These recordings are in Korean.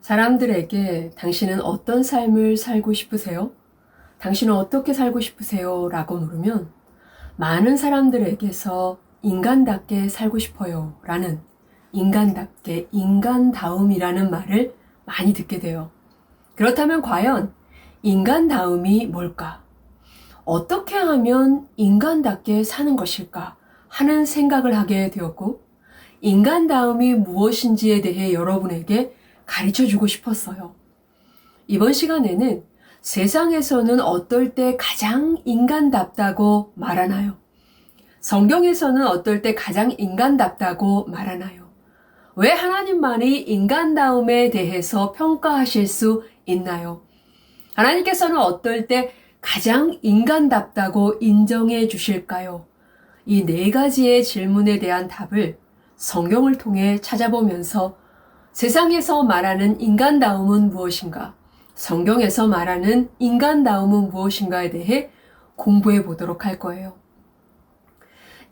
사람들에게 당신은 어떤 삶을 살고 싶으세요? 당신은 어떻게 살고 싶으세요? 라고 물으면 많은 사람들에게서 인간답게 살고 싶어요 라는 인간답게 인간다움이라는 말을 많이 듣게 돼요. 그렇다면 과연 인간다움이 뭘까? 어떻게 하면 인간답게 사는 것일까? 하는 생각을 하게 되었고, 인간다움이 무엇인지에 대해 여러분에게 가르쳐 주고 싶었어요. 이번 시간에는 세상에서는 어떨 때 가장 인간답다고 말하나요? 성경에서는 어떨 때 가장 인간답다고 말하나요? 왜 하나님만이 인간다움에 대해서 평가하실 수 있나요? 하나님께서는 어떨 때 가장 인간답다고 인정해 주실까요? 이 네 가지의 질문에 대한 답을 성경을 통해 찾아보면서 세상에서 말하는 인간다움은 무엇인가? 성경에서 말하는 인간다움은 무엇인가에 대해 공부해 보도록 할 거예요.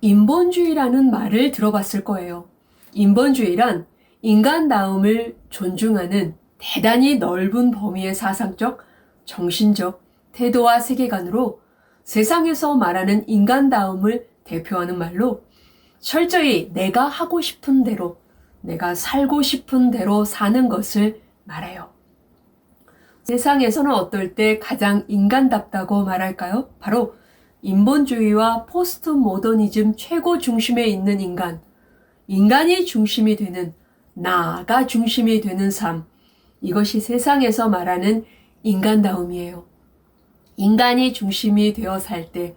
인본주의라는 말을 들어봤을 거예요. 인본주의란 인간다움을 존중하는 대단히 넓은 범위의 사상적, 정신적, 태도와 세계관으로 세상에서 말하는 인간다움을 대표하는 말로 철저히 내가 하고 싶은 대로, 내가 살고 싶은 대로 사는 것을 말해요. 세상에서는 어떨 때 가장 인간답다고 말할까요? 바로 인본주의와 포스트 모더니즘 최고 중심에 있는 인간, 인간이 중심이 되는, 나가 중심이 되는 삶, 이것이 세상에서 말하는 인간다움이에요. 인간이 중심이 되어 살 때,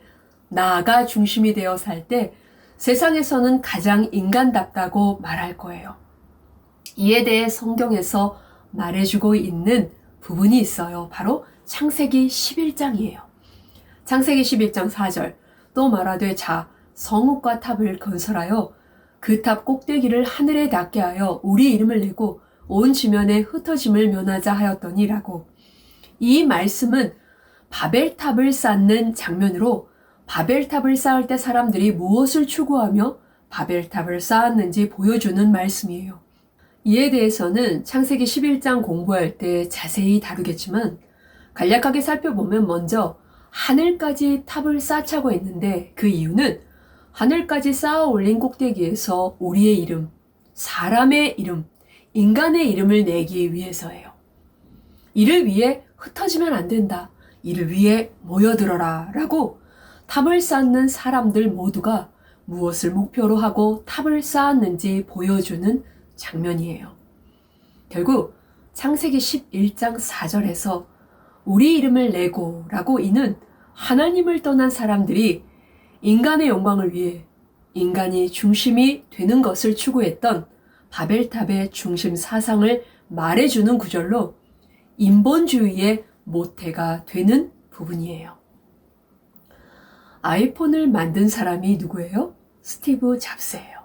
나가 중심이 되어 살 때 세상에서는 가장 인간답다고 말할 거예요. 이에 대해 성경에서 말해주고 있는 부분이 있어요. 바로 창세기 11장이에요. 창세기 11장 4절 또 말하되 자 성읍과 탑을 건설하여 그 탑 꼭대기를 하늘에 닿게 하여 우리 이름을 내고 온 지면에 흩어짐을 면하자 하였더니라고. 이 말씀은 바벨탑을 쌓는 장면으로 바벨탑을 쌓을 때 사람들이 무엇을 추구하며 바벨탑을 쌓았는지 보여주는 말씀이에요. 이에 대해서는 창세기 11장 공부할 때 자세히 다루겠지만 간략하게 살펴보면 먼저 하늘까지 탑을 쌓자고 했는데 그 이유는 하늘까지 쌓아 올린 꼭대기에서 우리의 이름, 사람의 이름, 인간의 이름을 내기 위해서예요. 이를 위해 흩어지면 안 된다. 이를 위해 모여들어라 라고 탑을 쌓는 사람들 모두가 무엇을 목표로 하고 탑을 쌓았는지 보여주는 장면이에요. 결국 창세기 11장 4절에서 우리 이름을 내고 라고 이는 하나님을 떠난 사람들이 인간의 영광을 위해 인간이 중심이 되는 것을 추구했던 바벨탑의 중심 사상을 말해주는 구절로 인본주의의 모태가 되는 부분이에요. 아이폰을 만든 사람이 누구예요? 스티브 잡스예요.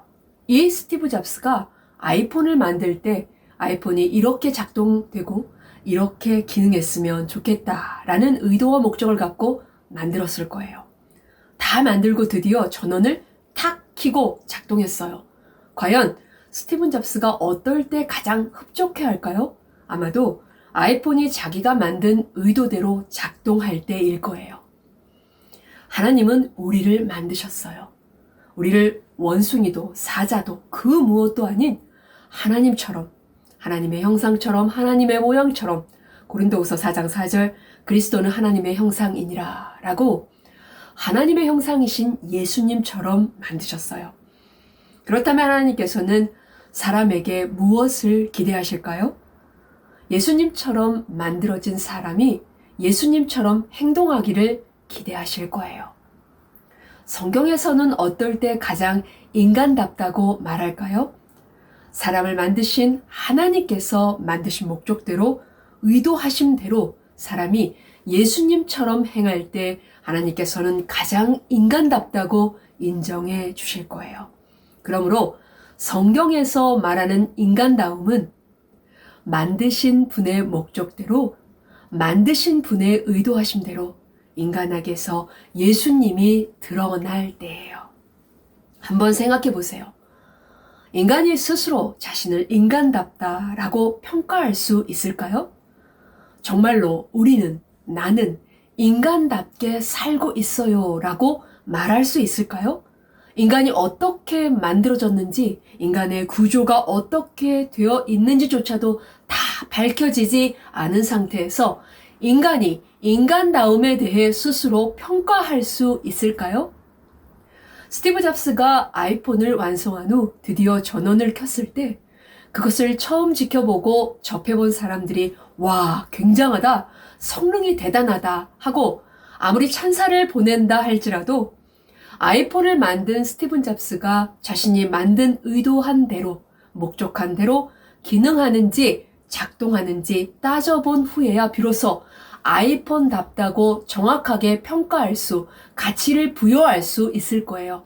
이 스티브 잡스가 아이폰을 만들 때 아이폰이 이렇게 작동되고 이렇게 기능했으면 좋겠다라는 의도와 목적을 갖고 만들었을 거예요. 다 만들고 드디어 전원을 탁 켜고 작동했어요. 과연 스티븐 잡스가 어떨 때 가장 흡족해 할까요? 아마도 아이폰이 자기가 만든 의도대로 작동할 때일 거예요. 하나님은 우리를 만드셨어요. 우리를 원숭이도 사자도 그 무엇도 아닌 하나님처럼, 하나님의 형상처럼, 하나님의 모양처럼 고린도후서 4장 4절 그리스도는 하나님의 형상이니라 라고 하나님의 형상이신 예수님처럼 만드셨어요. 그렇다면 하나님께서는 사람에게 무엇을 기대하실까요? 예수님처럼 만들어진 사람이 예수님처럼 행동하기를 기대하실 거예요. 성경에서는 어떨 때 가장 인간답다고 말할까요? 사람을 만드신 하나님께서 만드신 목적대로 의도하신 대로 사람이 예수님처럼 행할 때 하나님께서는 가장 인간답다고 인정해 주실 거예요. 그러므로 성경에서 말하는 인간다움은 만드신 분의 목적대로, 만드신 분의 의도하심대로 인간에게서 예수님이 드러날 때예요. 한번 생각해 보세요. 인간이 스스로 자신을 인간답다라고 평가할 수 있을까요? 정말로 나는 인간답게 살고 있어요 라고 말할 수 있을까요? 인간이 어떻게 만들어졌는지, 인간의 구조가 어떻게 되어 있는지조차도 다 밝혀지지 않은 상태에서 인간이 인간다움에 대해 스스로 평가할 수 있을까요? 스티브 잡스가 아이폰을 완성한 후 드디어 전원을 켰을 때 그것을 처음 지켜보고 접해본 사람들이 와, 굉장하다, 성능이 대단하다 하고 아무리 찬사를 보낸다 할지라도 아이폰을 만든 스티븐 잡스가 자신이 만든 의도한 대로, 목적한 대로 기능하는지 작동하는지 따져본 후에야 비로소 아이폰답다고 정확하게 평가할 수, 가치를 부여할 수 있을 거예요.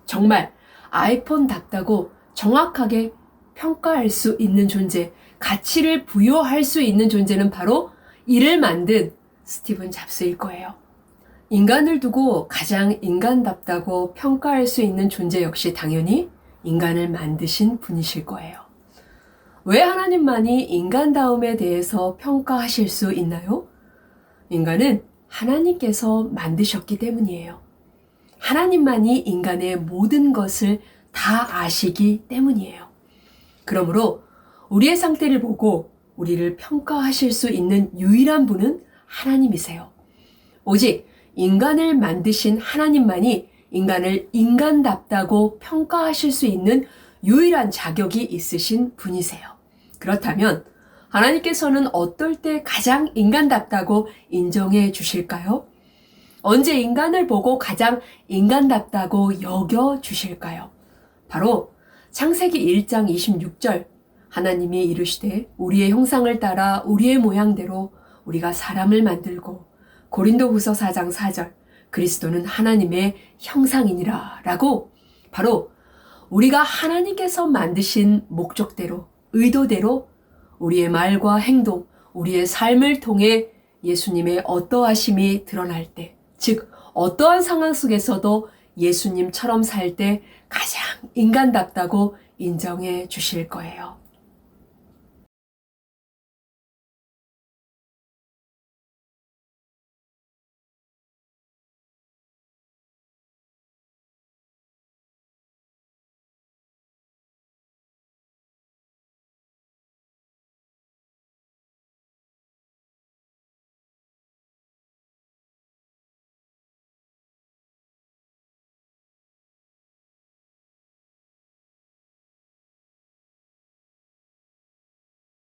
정말 아이폰답다고 정확하게 평가할 수 있는 존재, 가치를 부여할 수 있는 존재는 바로 이를 만든 스티븐 잡스일 거예요. 인간을 두고 가장 인간답다고 평가할 수 있는 존재 역시 당연히 인간을 만드신 분이실 거예요. 왜 하나님만이 인간다움에 대해서 평가하실 수 있나요? 인간은 하나님께서 만드셨기 때문이에요. 하나님만이 인간의 모든 것을 다 아시기 때문이에요. 그러므로 우리의 상태를 보고 우리를 평가하실 수 있는 유일한 분은 하나님이세요. 오직 인간을 만드신 하나님만이 인간을 인간답다고 평가하실 수 있는 유일한 자격이 있으신 분이세요. 그렇다면 하나님께서는 어떨 때 가장 인간답다고 인정해 주실까요? 언제 인간을 보고 가장 인간답다고 여겨 주실까요? 바로 창세기 1장 26절 하나님이 이르시되 우리의 형상을 따라 우리의 모양대로 우리가 사람을 만들고 고린도후서 4장 4절 그리스도는 하나님의 형상이니라 라고 바로 우리가 하나님께서 만드신 목적대로 의도대로 우리의 말과 행동, 우리의 삶을 통해 예수님의 어떠하심이 드러날 때, 즉 어떠한 상황 속에서도 예수님처럼 살 때 가장 인간답다고 인정해 주실 거예요.